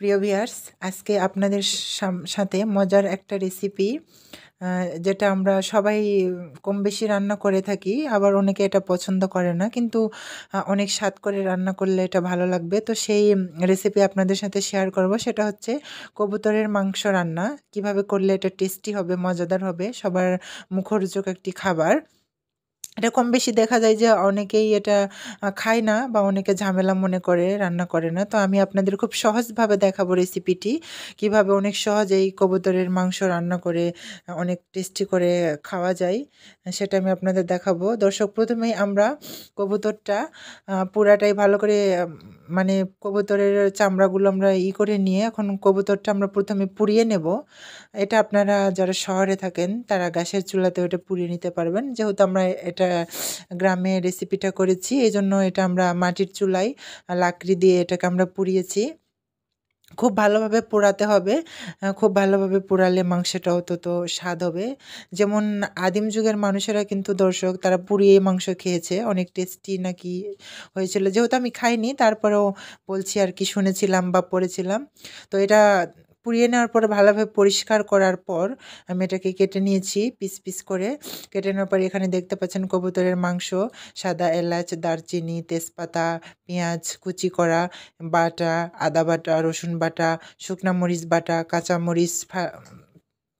প্রিয় ভিউয়ার্স, আজকে আপনাদের সাথে মজার একটা রেসিপি যেটা আমরা সবাই কম বেশি রান্না করে থাকি। আবার অনেকে এটা পছন্দ করে না। কিন্তু অনেক স্বাদ করে রান্না করলে এটা ভালো লাগবে। তো সেই রেসিপি আপনাদের সাথে শেয়ার করব। সেটা হচ্ছে কবুতরের মাংস রান্না। কিভাবে করলে এটা টেস্টি হবে, মজাদার হবে, সবার মুখরোচক একটি খাবার। এটা কম বেশি দেখা যায় যে অনেকেই এটা খায় না বা অনেকে ঝামেলা মনে করে রান্না করে না। তো আমি আপনাদের খুব সহজভাবে দেখাবো রেসিপিটি। কিভাবে অনেক সহজেই কবুতরের মাংস রান্না করে অনেক টেস্টি করে খাওয়া যায়, সেটা আমি আপনাদের দেখাবো। দর্শক, প্রথমেই আমরা কবুতরটা পুরাটাই ভালো করে মানে কবুতরের চামড়াগুলো আমরা করে নিয়ে এখন কবুতরটা আমরা প্রথমে পুড়িয়ে নেব। এটা আপনারা যারা শহরে থাকেন তারা গ্যাসের চুলাতে ওটা পুড়িয়ে নিতে পারবেন। যেহেতু আমরা এটা গ্রামে রেসিপিটা করেছি, এজন্য এটা আমরা মাটির চুলায় লাকড়ি দিয়ে এটাকে আমরা পুড়িয়েছি। খুব ভালোভাবে পোড়াতে হবে। খুব ভালোভাবে পোড়ালে মাংসটাও তত স্বাদ হবে। যেমন আদিম যুগের মানুষেরা কিন্তু দর্শক তারা পুড়িয়ে মাংস খেয়েছে। অনেক টেস্টি নাকি হয়েছিল। যেহেতু আমি খাইনি, তারপরেও বলছি আরকি, শুনেছিলাম বা পড়েছিলাম। তো এটা পুড়িয়ে নেওয়ার পরে ভালোভাবে পরিষ্কার করার পর আমি এটাকে কেটে নিয়েছি পিস, পিস করে। কেটে নেওয়ার পরে এখানে দেখতে পাচ্ছেন কবুতরের মাংস, সাদা এলাচ, দারচিনি, তেজপাতা, পেঁয়াজ কুচি করা, বাটা, আদা বাটা, রসুন বাটা, শুকনা মরিচ বাটা, কাঁচা মরিচ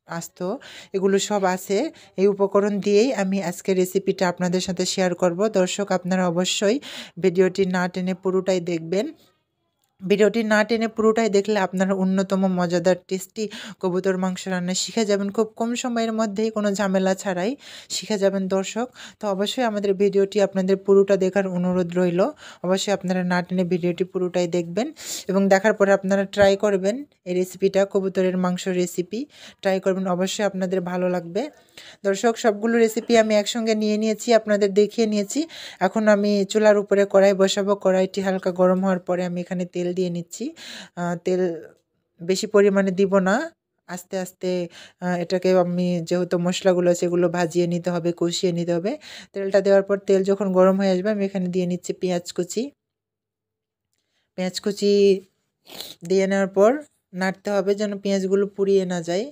আস্ত, এগুলো সব আছে। এই উপকরণ দিয়েই আমি আজকে রেসিপিটা আপনাদের সাথে শেয়ার করব। দর্শক, আপনারা অবশ্যই ভিডিওটি না টেনে পুরোটাই দেখবেন। ভিডিওটি না টেনে পুরোটাই দেখলে আপনারা অন্যতম মজাদার টেস্টি কবুতর মাংস রান্না শিখে যাবেন। খুব কম সময়ের মধ্যেই, কোনো ঝামেলা ছাড়াই শিখে যাবেন দর্শক। তো অবশ্যই আমাদের ভিডিওটি আপনাদের পুরোটা দেখার অনুরোধ রইল। অবশ্যই আপনারা না টেনে ভিডিওটি পুরোটাই দেখবেন এবং দেখার পরে আপনারা ট্রাই করবেন এই রেসিপিটা, কবুতরের মাংস রেসিপি ট্রাই করবেন। অবশ্যই আপনাদের ভালো লাগবে। দর্শক, সবগুলো রেসিপি আমি একসঙ্গে নিয়ে নিয়েছি, আপনাদের দেখিয়ে নিয়েছি। এখন আমি চুলার উপরে কড়াই বসাবো। কড়াইটি হালকা গরম হওয়ার পরে আমি এখানে তেল দিয়ে নিচ্ছি। তেল বেশি পরিমাণে দিব না। আস্তে, আস্তে এটাকে আমি, যেহেতু মশলাগুলো আছে এগুলো ভাজিয়ে নিতে হবে, কষিয়ে নিতে হবে। তেলটা দেওয়ার পর তেল যখন গরম হয়ে আসবে আমি এখানে দিয়ে নিচ্ছি পেঁয়াজ কুচি। পেঁয়াজ কুচি দিয়ে নেওয়ার পর নাড়তে হবে যেন পেঁয়াজগুলো পুড়িয়ে না যায়।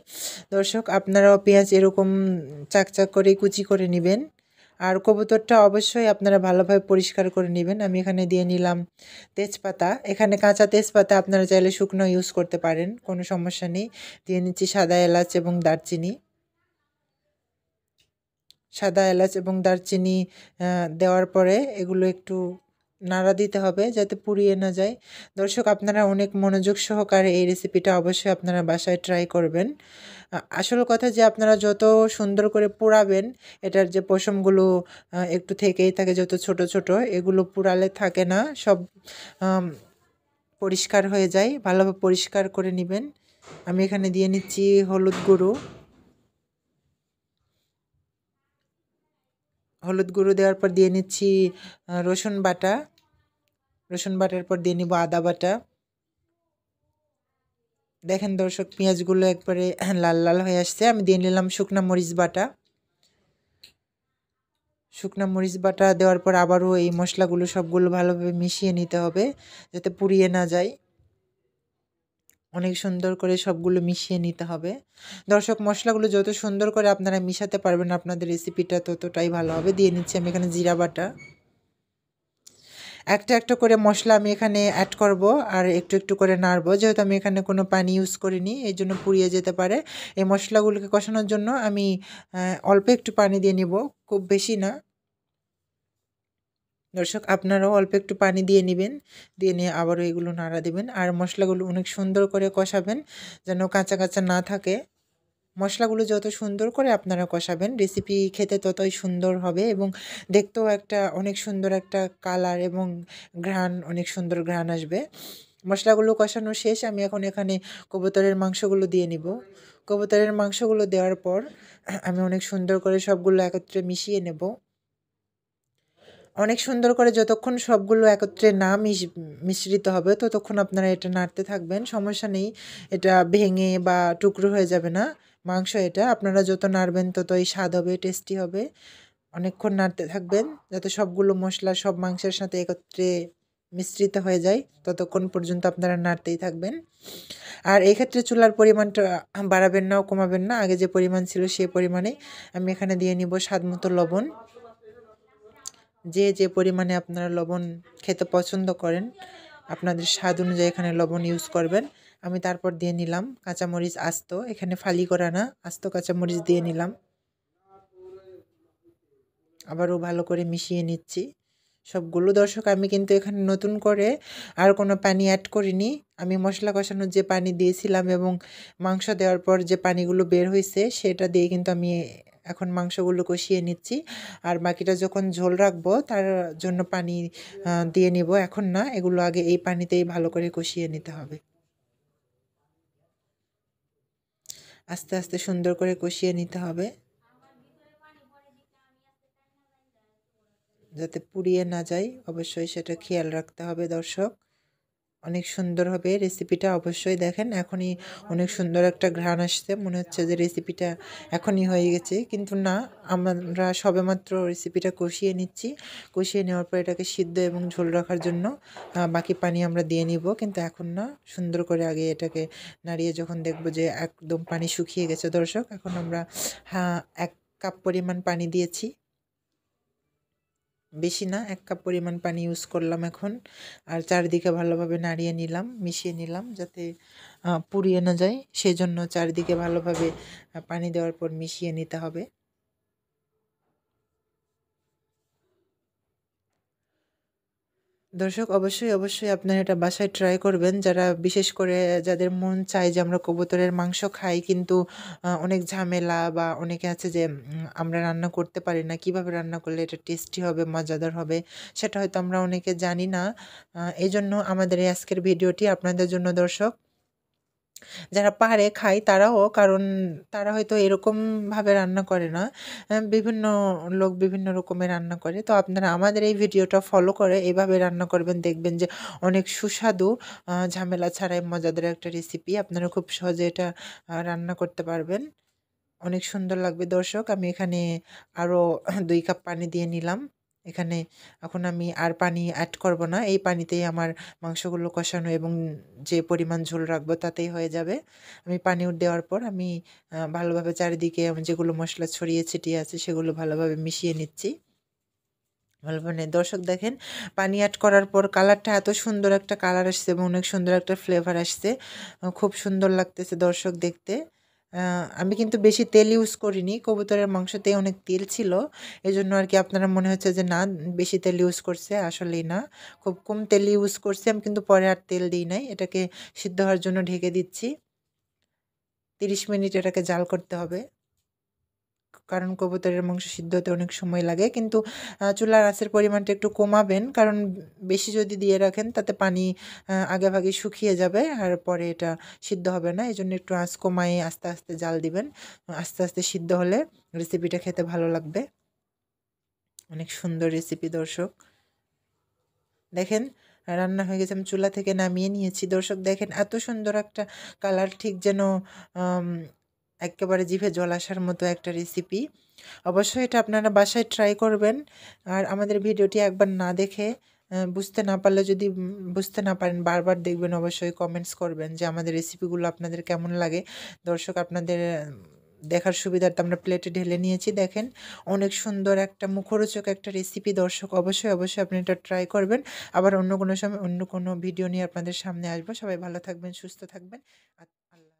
দর্শক, আপনারাও পেঁয়াজ এরকম চাক করে কুচি করে নেবেন। আর কবুতরটা অবশ্যই আপনারা ভালোভাবে পরিষ্কার করে নেবেন। আমি এখানে দিয়ে নিলাম তেজপাতা। এখানে কাঁচা তেজপাতা, আপনারা চাইলে শুকনো ইউজ করতে পারেন, কোনো সমস্যা নেই। দিয়ে নিচ্ছি সাদা এলাচ এবং দারচিনি। সাদা এলাচ এবং দারচিনি দেওয়ার পরে এগুলো একটু নাড়া দিতে হবে যাতে পুড়িয়ে না যায়। দর্শক, আপনারা অনেক মনোযোগ সহকারে এই রেসিপিটা অবশ্যই আপনারা বাসায় ট্রাই করবেন। আসল কথা যে আপনারা যত সুন্দর করে পোড়াবেন, এটার যে পশমগুলো একটু থেকেই থাকে, যত ছোট ছোট, এগুলো পোড়ালে থাকে না, সব আম, পরিষ্কার হয়ে যায়। ভালোভাবে পরিষ্কার করে নেবেন। আমি এখানে দিয়ে নিচ্ছি হলুদ গুঁড়ো। হলুদ গুঁড়ো দেওয়ার পর দিয়ে নিচ্ছি রসুন বাটা। রসুন বাটার পর দিয়ে নিব আদা বাটা। দেখেন দর্শক, পেঁয়াজগুলো একবারে লাল লাল হয়ে আসছে। আমি দিয়ে নিলাম শুকনা মরিচ বাটা। শুকনা মরিচ বাটা দেওয়ার পর আবারও এই মশলাগুলো সবগুলো ভালোভাবে মিশিয়ে নিতে হবে যাতে পুড়িয়ে না যায়। অনেক সুন্দর করে সবগুলো মিশিয়ে নিতে হবে। দর্শক, মশলাগুলো যত সুন্দর করে আপনারা মিশাতে পারবেন আপনাদের রেসিপিটা ততটাই ভালো হবে। দিয়ে নিচ্ছি আমি এখানে জিরা বাটা। একটা একটা করে মশলা আমি এখানে অ্যাড করব আর একটু একটু করে নাড়বো। যেহেতু আমি এখানে কোনো পানি ইউজ করিনি, এই জন্য পুড়িয়ে যেতে পারে। এই মশলাগুলোকে কষানোর জন্য আমি অল্প একটু পানি দিয়ে নিব, খুব বেশি না। দর্শক, আপনারাও অল্প একটু পানি দিয়ে নেবেন। দিয়ে নিয়ে আবারও এগুলো নাড়া দেবেন আর মশলাগুলো অনেক সুন্দর করে কষাবেন যেন কাঁচা কাঁচা না থাকে। মশলাগুলো যত সুন্দর করে আপনারা কষাবেন, রেসিপি খেতে ততই সুন্দর হবে এবং দেখতেও একটা অনেক সুন্দর একটা কালার এবং ঘ্রাণ, অনেক সুন্দর ঘ্রাণ আসবে। মশলাগুলো কষানো শেষ। আমি এখন এখানে কবুতরের মাংসগুলো দিয়ে নিব। কবুতরের মাংসগুলো দেওয়ার পর আমি অনেক সুন্দর করে সবগুলো একত্রে মিশিয়ে নেব। অনেক সুন্দর করে যতক্ষণ সবগুলো একত্রে না মিশ্রিত হবে ততক্ষণ আপনারা এটা নাড়তে থাকবেন। সমস্যা নেই, এটা ভেঙে বা টুকরো হয়ে যাবে না মাংস। এটা আপনারা যত নাড়বেন ততই স্বাদ হবে, টেস্টি হবে। অনেকক্ষণ নাড়তে থাকবেন যাতে সবগুলো মশলা সব মাংসের সাথে একত্রে মিশ্রিত হয়ে যায় ততক্ষণ পর্যন্ত আপনারা নাড়তেই থাকবেন। আর এই ক্ষেত্রে চুলার পরিমাণটা বাড়াবেন না ও কমাবেন না, আগে যে পরিমাণ ছিল সেই পরিমাণে আমি এখানে দিয়ে নিব স্বাদমতো লবণ। যে পরিমাণে আপনারা লবণ খেতে পছন্দ করেন আপনাদের স্বাদ অনুযায়ী এখানে লবণ ইউজ করবেন। আমি তারপর দিয়ে নিলাম কাঁচামরিচ আস্ত, এখানে ফালি করা না, আস্ত কাঁচামরিচ দিয়ে নিলাম। আবারও ভালো করে মিশিয়ে নিচ্ছি সবগুলো। দর্শক আমি কিন্তু এখানে নতুন করে আর কোনো পানি অ্যাড করিনি। আমি মশলা কষানোর যে পানি দিয়েছিলাম এবং মাংস দেওয়ার পর যে পানিগুলো বের হয়েছে সেটা দিয়ে কিন্তু আমি এখন মাংসগুলো কষিয়ে নিচ্ছি। আর বাকিটা যখন ঝোল রাখবো তার জন্য পানি দিয়ে নিব, এখন না, এগুলো আগে এই পানিতেই ভালো করে কষিয়ে নিতে হবে। আস্তে আস্তে সুন্দর করে কষিয়ে নিতে হবে যাতে পুড়িয়ে না যায়, অবশ্যই সেটা খেয়াল রাখতে হবে দর্শক। অনেক সুন্দর হবে রেসিপিটা, অবশ্যই দেখেন এখনই অনেক সুন্দর একটা ঘ্রাণ আসছে, মনে হচ্ছে যে রেসিপিটা এখনই হয়ে গেছে, কিন্তু না, আমরা সবেমাত্র রেসিপিটা কষিয়ে নিচ্ছি। কষিয়ে নেওয়ার পর এটাকে সিদ্ধ এবং ঝোল রাখার জন্য বাকি পানি আমরা দিয়ে নিব, কিন্তু এখন না, সুন্দর করে আগে এটাকে নাড়িয়ে যখন দেখব যে একদম পানি শুকিয়ে গেছে দর্শক, এখন আমরা 1 কাপ পরিমাণ পানি দিয়েছি, বেশি না, 1 কাপ পরিমাণ পানি ইউজ করলাম এখন। আর চারিদিকে ভালোভাবে নাড়িয়ে নিলাম, মিশিয়ে নিলাম যাতে পুড়িয়ে না যায়, সেজন্য চারিদিকে ভালোভাবে পানি দেওয়ার পর মিশিয়ে নিতে হবে। দর্শক অবশ্যই আপনারা এটা বাসায় ট্রাই করবেন, যারা বিশেষ করে যাদের মন চায় যে আমরা কবুতরের মাংস খাই কিন্তু অনেক ঝামেলা, বা অনেকে আছে যে আমরা রান্না করতে পারি না, কিভাবে রান্না করলে এটা টেস্টি হবে, মজাদার হবে, সেটা হয়তো আমরা অনেকে জানি না। এই জন্য আমাদের এই আজকের ভিডিওটি আপনাদের জন্য দর্শক। যারা পারে খায় তারাও, কারণ তারা হয়তো এরকমভাবে রান্না করে না। বিভিন্ন লোক বিভিন্ন রকমের রান্না করে। তো আপনারা আমাদের এই ভিডিওটা ফলো করে এভাবে রান্না করবেন, দেখবেন যে অনেক সুস্বাদু, ঝামেলা ছাড়াই মজাদার একটা রেসিপি। আপনারা খুব সহজে এটা রান্না করতে পারবেন। অনেক সুন্দর লাগবে দর্শক। আমি এখানে আরও 2 কাপ পানি দিয়ে নিলাম। এখানে এখন আমি আর পানি অ্যাড করব না। এই পানিতেই আমার মাংসগুলো কষানো এবং যে পরিমাণ ঝোল রাখবো তাতেই হয়ে যাবে। আমি পানি দেওয়ার পর আমি ভালোভাবে চারিদিকে আমি যেগুলো মসলা ছড়িয়ে ছিটিয়ে আছে সেগুলো ভালোভাবে মিশিয়ে নিচ্ছি। ভালোভাবে দর্শক দেখেন পানি অ্যাড করার পর কালারটা এত সুন্দর একটা কালার আসছে এবং অনেক সুন্দর একটা ফ্লেভার আসছে। খুব সুন্দর লাগতেছে দর্শক দেখতে। আমি কিন্তু বেশি তেল ইউজ করিনি। কবুতরের মাংসতে অনেক তেল ছিল। এজন্য আরকি আপনারা মনে হচ্ছে যে না, বেশি তেল ইউজ করছে, আসলেই না। খুব কম তেল ইউজ করছি। আমি কিন্তু পরে আর তেল দিই নাই। এটাকে সিদ্ধ হওয়ার জন্য ঢেকে দিচ্ছি। ৩০ মিনিট এটাকে জাল করতে হবে। কারণ কবুতরের মাংস সিদ্ধ হতে অনেক সময় লাগে। কিন্তু চুলার আঁচের পরিমাণটা একটু কমাবেন। কারণ বেশি যদি দিয়ে রাখেন তাতে পানি আগেভাগে শুকিয়ে যাবে আর পরে এটা সিদ্ধ হবে না। এজন্য একটু আঁচ কমায়ে আস্তে আস্তে জাল দিবেন। আস্তে আস্তে সিদ্ধ হলে রেসিপিটা খেতে ভালো লাগবে। অনেক সুন্দর রেসিপি দর্শক। দেখেন রান্না হয়ে গেছে, আমি চুলা থেকে নামিয়ে নিয়েছি। দর্শক দেখেন এত সুন্দর একটা কালার, ঠিক যেন আম এক্কেবারে জিভে জল আসার মতো একটা রেসিপি। অবশ্যই এটা আপনারা বাসায় ট্রাই করবেন। আর আমাদের ভিডিওটি একবার না দেখে বুঝতে না পারলে, যদি বুঝতে না পারেন, বারবার দেখবেন, অবশ্যই কমেন্টস করবেন যে আমাদের রেসিপিগুলো আপনাদের কেমন লাগে। দর্শক আপনাদের দেখার সুবিধার্থে আমরা প্লেটে ঢেলে নিয়েছি। দেখেন অনেক সুন্দর একটা মুখরোচক একটা রেসিপি দর্শক। অবশ্যই আপনি এটা ট্রাই করবেন। আবার অন্য কোনো সময় অন্য কোনো ভিডিও নিয়ে আপনাদের সামনে আসবো। সবাই ভালো থাকবেন, সুস্থ থাকবেন। আ আল্লাহ